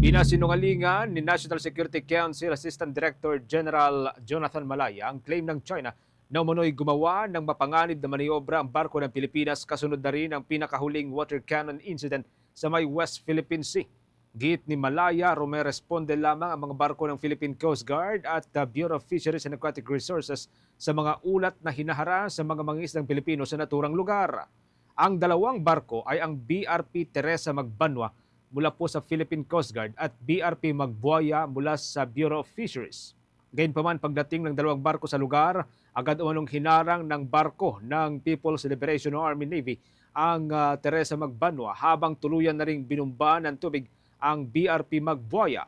Pinasinungalingan ni National Security Council Assistant Director General Jonathan Malaya ang claim ng China na umunoy gumawa ng mapanganib na maniobra ang barko ng Pilipinas kasunod na rin ang pinakahuling water cannon incident sa may West Philippine Sea. Git ni Malaya, rumeresponde lamang ang mga barko ng Philippine Coast Guard at the Bureau of Fisheries and Aquatic Resources sa mga ulat na hinahara sa mga mangingisdang Pilipino sa naturang lugar. Ang dalawang barko ay ang BRP Teresa Magbanwa mula po sa Philippine Coast Guard at BRP Magbuaya mula sa Bureau of Fisheries. Gayunpaman, pagdating ng dalawang barko sa lugar, agad umanong hinarang ng barko ng People's Liberation Army Navy ang Teresa Magbanwa habang tuluyan na ring binumba ng tubig ang BRP Magbuaya.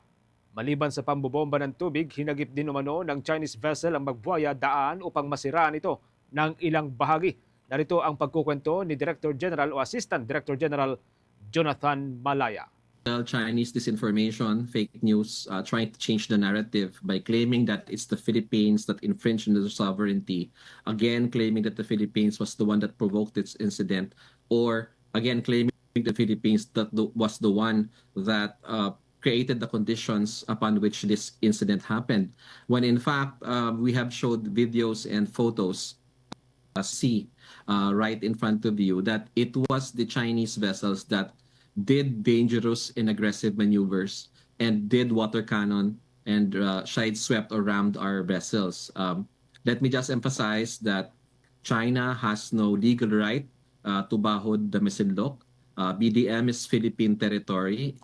Maliban sa pambobomba ng tubig, hinagip din umano ng Chinese vessel ang Magbuaya daan upang masiraan ito ng ilang bahagi. Narito ang pagkukwento ni Director General o Assistant Director General Jonathan Malaya. Chinese disinformation, fake news, trying to change the narrative by claiming that it's the Philippines that infringed on their sovereignty, again claiming that the Philippines was the one that provoked this incident, or again claiming the Philippines that was the one that created the conditions upon which this incident happened, when in fact we have showed videos and photos right in front of you that it was the Chinese vessels that did dangerous and aggressive maneuvers and did water cannon and swept or rammed our vessels. Let me just emphasize that China has no legal right to bahod the Masinloc. BDM is Philippine territory.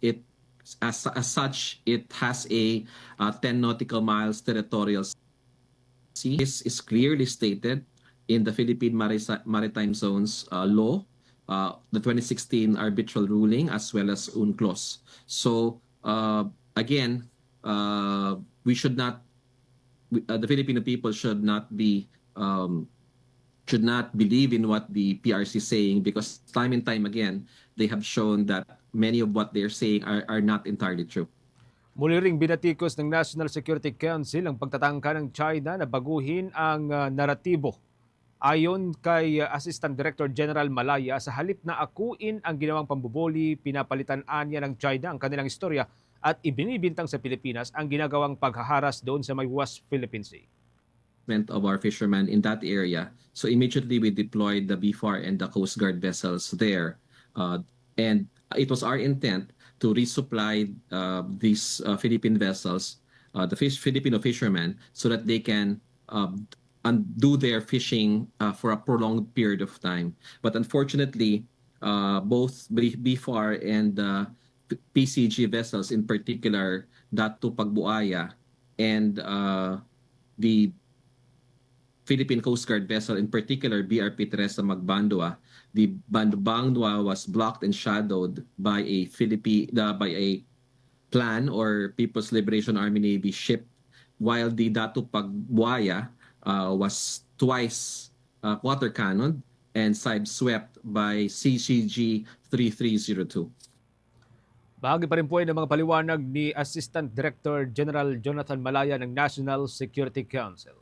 As such, it has a 10 nautical miles territorial sea. This is clearly stated in the Philippine Maritime Zones law, the 2016 arbitral ruling, as well as UNCLOS. So again, we should not, the Filipino people should not believe in what the PRC is saying, because time and time again, they have shown that many of what they're saying are not entirely true. Muli ring binatikos ng National Security Council ang pagtatangka ng China na baguhin ang naratibo. Ayon kay Assistant Director General Malaya, sa halip na akuin ang ginawang pambuboli, pinapalitan niya ng China ang kanilang istorya at ibinibintang sa Pilipinas ang ginagawang paghaharas doon sa may West Philippine Sea. Of our fishermen in that area. So immediately we deployed the BFAR and the Coast Guard vessels there. And it was our intent to resupply these Philippine vessels, the Filipino fishermen, so that they can do their fishing for a prolonged period of time. But unfortunately, both BFAR and PCG vessels in particular, Datu Pagbuaya and the Philippine Coast Guard vessel, in particular BRP Teresa Magbanwa, the Bandwa was blocked and shadowed by a plan or People's Liberation Army Navy ship, while the Datu Pagbuaya was twice water cannoned and swept by CCG 3302. Bahagi pa rin po ng mga paliwanag ni Assistant Director General Jonathan Malaya ng National Security Council.